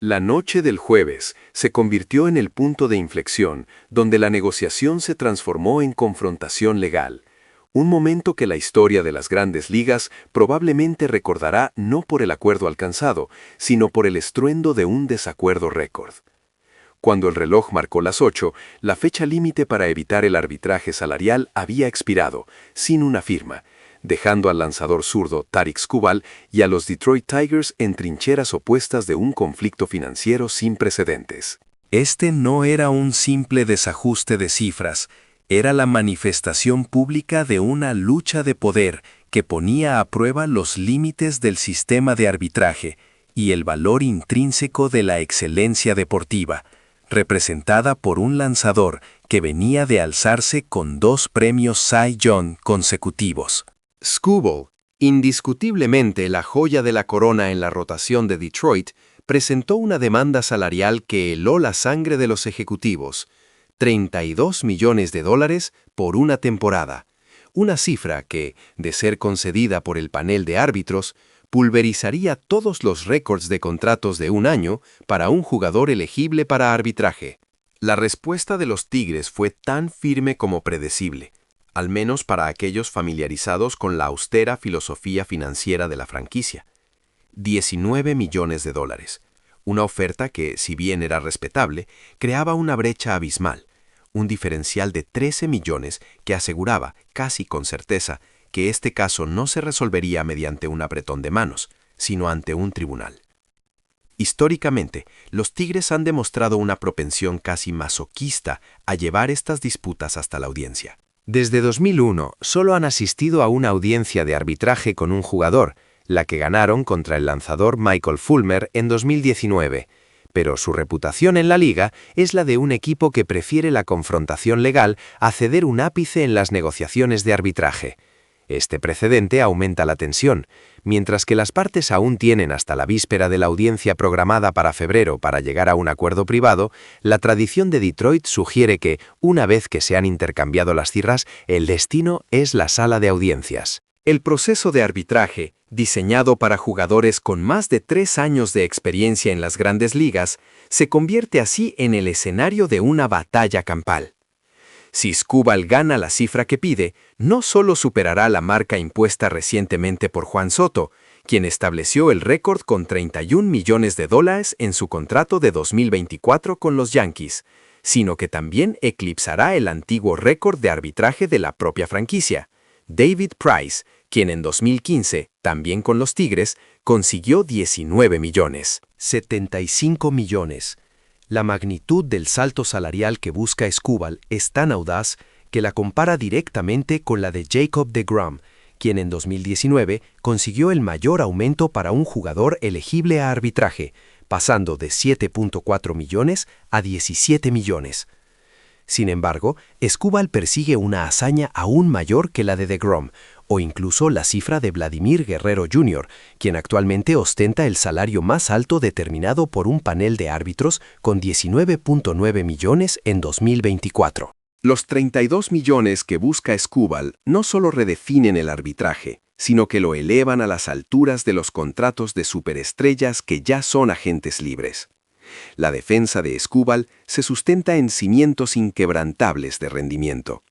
La noche del jueves se convirtió en el punto de inflexión donde la negociación se transformó en confrontación legal, un momento que la historia de las grandes ligas probablemente recordará no por el acuerdo alcanzado, sino por el estruendo de un desacuerdo récord. Cuando el reloj marcó las 8, la fecha límite para evitar el arbitraje salarial había expirado, sin una firma, dejando al lanzador zurdo Tarik Skubal y a los Detroit Tigers en trincheras opuestas de un conflicto financiero sin precedentes. Este no era un simple desajuste de cifras, era la manifestación pública de una lucha de poder que ponía a prueba los límites del sistema de arbitraje y el valor intrínseco de la excelencia deportiva, representada por un lanzador que venía de alzarse con 2 premios Cy Young consecutivos. Skubal, indiscutiblemente la joya de la corona en la rotación de Detroit, presentó una demanda salarial que heló la sangre de los ejecutivos, $32 millones por una temporada, una cifra que, de ser concedida por el panel de árbitros, pulverizaría todos los récords de contratos de un año para un jugador elegible para arbitraje. La respuesta de los Tigres fue tan firme como predecible, al menos para aquellos familiarizados con la austera filosofía financiera de la franquicia. $19 millones, una oferta que, si bien era respetable, creaba una brecha abismal, un diferencial de 13 millones que aseguraba, casi con certeza, que este caso no se resolvería mediante un apretón de manos, sino ante un tribunal. Históricamente, los Tigres han demostrado una propensión casi masoquista a llevar estas disputas hasta la audiencia. Desde 2001, solo han asistido a una audiencia de arbitraje con un jugador, la que ganaron contra el lanzador Michael Fulmer en 2019, pero su reputación en la liga es la de un equipo que prefiere la confrontación legal a ceder un ápice en las negociaciones de arbitraje. Este precedente aumenta la tensión, mientras que las partes aún tienen hasta la víspera de la audiencia programada para febrero para llegar a un acuerdo privado. La tradición de Detroit sugiere que, una vez que se han intercambiado las cifras, el destino es la sala de audiencias. El proceso de arbitraje, diseñado para jugadores con más de 3 años de experiencia en las grandes ligas, se convierte así en el escenario de una batalla campal. Si Skubal gana la cifra que pide, no solo superará la marca impuesta recientemente por Juan Soto, quien estableció el récord con $31 millones en su contrato de 2024 con los Yankees, sino que también eclipsará el antiguo récord de arbitraje de la propia franquicia, David Price, quien en 2015, también con los Tigres, consiguió $19 millones. 75 millones. La magnitud del salto salarial que busca Skubal es tan audaz que la compara directamente con la de Jacob deGrom, quien en 2019 consiguió el mayor aumento para un jugador elegible a arbitraje, pasando de 7.4 millones a 17 millones. Sin embargo, Skubal persigue una hazaña aún mayor que la de deGrom, o incluso la cifra de Vladimir Guerrero Jr., quien actualmente ostenta el salario más alto determinado por un panel de árbitros con 19.9 millones en 2024. Los 32 millones que busca Skubal no solo redefinen el arbitraje, sino que lo elevan a las alturas de los contratos de superestrellas que ya son agentes libres. La defensa de Skubal se sustenta en cimientos inquebrantables de rendimiento.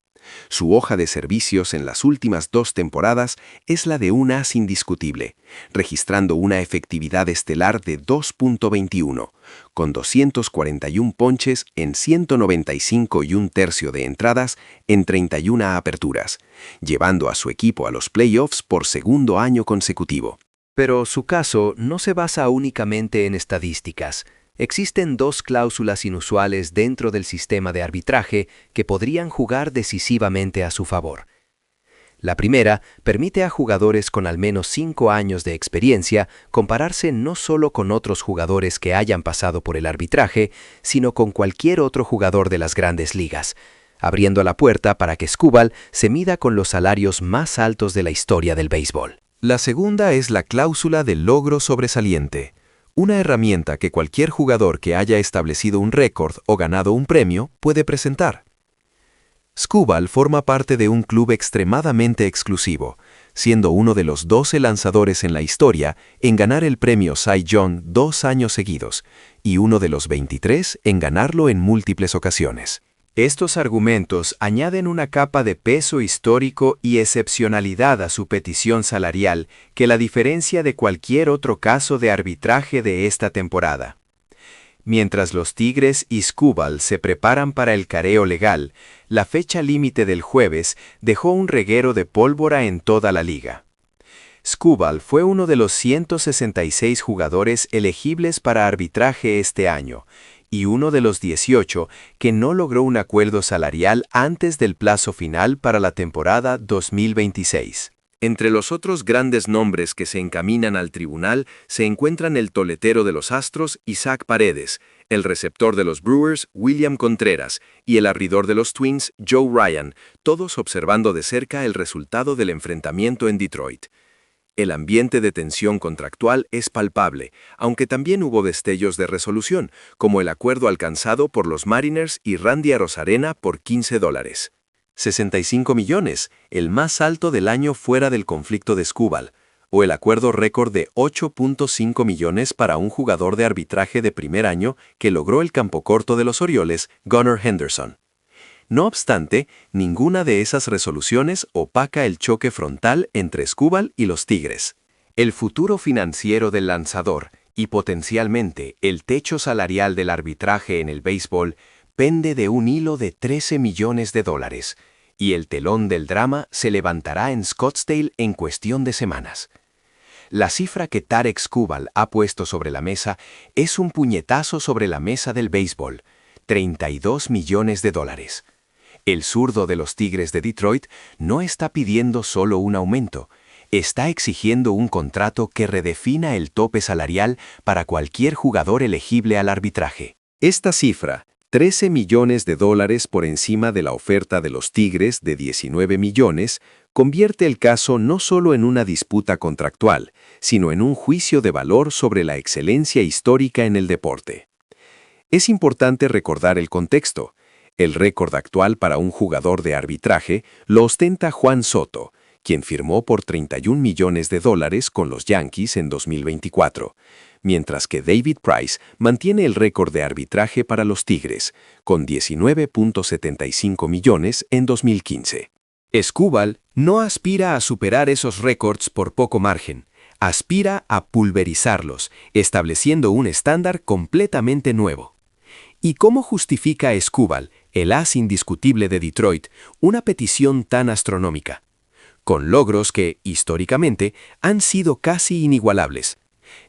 Su hoja de servicios en las últimas 2 temporadas es la de un as indiscutible, registrando una efectividad estelar de 2.21, con 241 ponches en 195 1/3 de entradas en 31 aperturas, llevando a su equipo a los playoffs por segundo año consecutivo. Pero su caso no se basa únicamente en estadísticas. Existen 2 cláusulas inusuales dentro del sistema de arbitraje que podrían jugar decisivamente a su favor. La primera permite a jugadores con al menos 5 años de experiencia compararse no solo con otros jugadores que hayan pasado por el arbitraje, sino con cualquier otro jugador de las grandes ligas, abriendo la puerta para que Skubal se mida con los salarios más altos de la historia del béisbol. La segunda es la cláusula del logro sobresaliente, una herramienta que cualquier jugador que haya establecido un récord o ganado un premio puede presentar. Skubal forma parte de un club extremadamente exclusivo, siendo uno de los 12 lanzadores en la historia en ganar el premio Cy Young 2 años seguidos, y uno de los 23 en ganarlo en múltiples ocasiones. Estos argumentos añaden una capa de peso histórico y excepcionalidad a su petición salarial que la diferencia de cualquier otro caso de arbitraje de esta temporada. Mientras los Tigres y Skubal se preparan para el careo legal, la fecha límite del jueves dejó un reguero de pólvora en toda la liga. Skubal fue uno de los 166 jugadores elegibles para arbitraje este año, y uno de los 18 que no logró un acuerdo salarial antes del plazo final para la temporada 2026. Entre los otros grandes nombres que se encaminan al tribunal se encuentran el toletero de los Astros, Isaac Paredes, el receptor de los Brewers, William Contreras, y el abridor de los Twins, Joe Ryan, todos observando de cerca el resultado del enfrentamiento en Detroit. El ambiente de tensión contractual es palpable, aunque también hubo destellos de resolución, como el acuerdo alcanzado por los Mariners y Randy Arozarena por $15. 65 millones, el más alto del año fuera del conflicto de Skubal, o el acuerdo récord de 8.5 millones para un jugador de arbitraje de primer año que logró el campo corto de los Orioles, Gunnar Henderson. No obstante, ninguna de esas resoluciones opaca el choque frontal entre Skubal y los Tigres. El futuro financiero del lanzador y potencialmente el techo salarial del arbitraje en el béisbol pende de un hilo de $13 millones, y el telón del drama se levantará en Scottsdale en cuestión de semanas. La cifra que Tarek Skubal ha puesto sobre la mesa es un puñetazo sobre la mesa del béisbol, $32 millones. El zurdo de los Tigres de Detroit no está pidiendo solo un aumento, está exigiendo un contrato que redefina el tope salarial para cualquier jugador elegible al arbitraje. Esta cifra, $13 millones por encima de la oferta de los Tigres de 19 millones, convierte el caso no solo en una disputa contractual, sino en un juicio de valor sobre la excelencia histórica en el deporte. Es importante recordar el contexto. El récord actual para un jugador de arbitraje lo ostenta Juan Soto, quien firmó por $31 millones con los Yankees en 2024, mientras que David Price mantiene el récord de arbitraje para los Tigres, con $19.75 millones en 2015. Skubal no aspira a superar esos récords por poco margen, aspira a pulverizarlos, estableciendo un estándar completamente nuevo. ¿Y cómo justifica Skubal, el as indiscutible de Detroit, una petición tan astronómica? Con logros que, históricamente, han sido casi inigualables.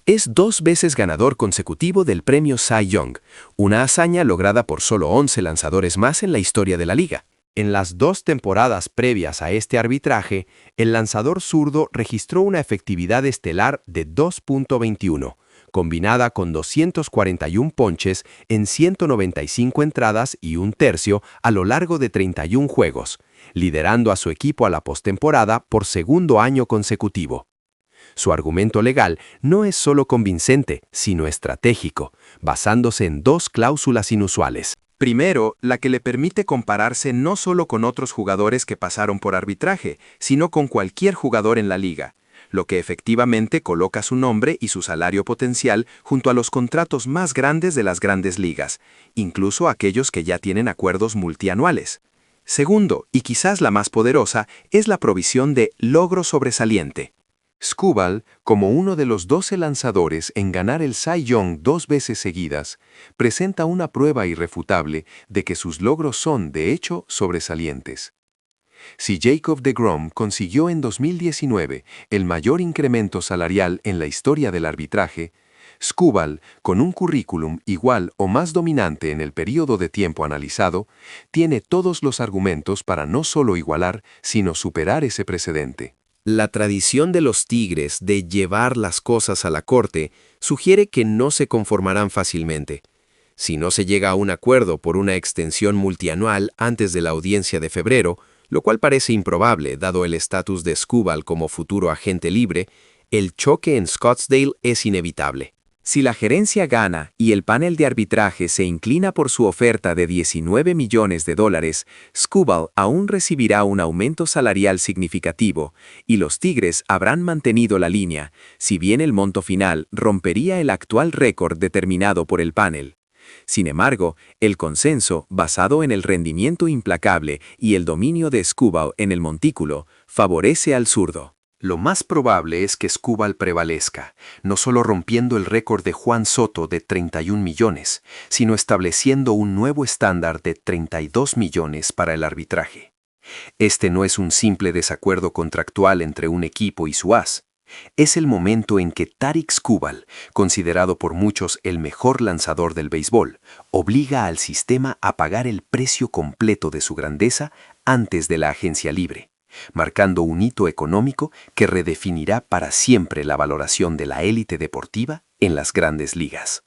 Es 2 veces ganador consecutivo del premio Cy Young, una hazaña lograda por solo 11 lanzadores más en la historia de la liga. En las 2 temporadas previas a este arbitraje, el lanzador zurdo registró una efectividad estelar de 2.21, combinada con 241 ponches en 195 entradas y un tercio a lo largo de 31 juegos, liderando a su equipo a la postemporada por segundo año consecutivo. Su argumento legal no es solo convincente, sino estratégico, basándose en 2 cláusulas inusuales. Primero, la que le permite compararse no solo con otros jugadores que pasaron por arbitraje, sino con cualquier jugador en la liga, lo que efectivamente coloca su nombre y su salario potencial junto a los contratos más grandes de las grandes ligas, incluso aquellos que ya tienen acuerdos multianuales. Segundo, y quizás la más poderosa, es la provisión de logro sobresaliente. Skubal, como uno de los 12 lanzadores en ganar el Cy Young 2 veces seguidas, presenta una prueba irrefutable de que sus logros son, de hecho, sobresalientes. Si Jacob deGrom consiguió en 2019 el mayor incremento salarial en la historia del arbitraje, Skubal, con un currículum igual o más dominante en el período de tiempo analizado, tiene todos los argumentos para no solo igualar, sino superar ese precedente. La tradición de los Tigres de llevar las cosas a la corte sugiere que no se conformarán fácilmente. Si no se llega a un acuerdo por una extensión multianual antes de la audiencia de febrero, lo cual parece improbable dado el estatus de Skubal como futuro agente libre, el choque en Scottsdale es inevitable. Si la gerencia gana y el panel de arbitraje se inclina por su oferta de $19 millones, Skubal aún recibirá un aumento salarial significativo y los Tigres habrán mantenido la línea, si bien el monto final rompería el actual récord determinado por el panel. Sin embargo, el consenso, basado en el rendimiento implacable y el dominio de Skubal en el montículo, favorece al zurdo. Lo más probable es que Skubal prevalezca, no solo rompiendo el récord de Juan Soto de 31 millones, sino estableciendo un nuevo estándar de 32 millones para el arbitraje. Este no es un simple desacuerdo contractual entre un equipo y su as. Es el momento en que Tarik Skubal, considerado por muchos el mejor lanzador del béisbol, obliga al sistema a pagar el precio completo de su grandeza antes de la agencia libre, marcando un hito económico que redefinirá para siempre la valoración de la élite deportiva en las grandes ligas.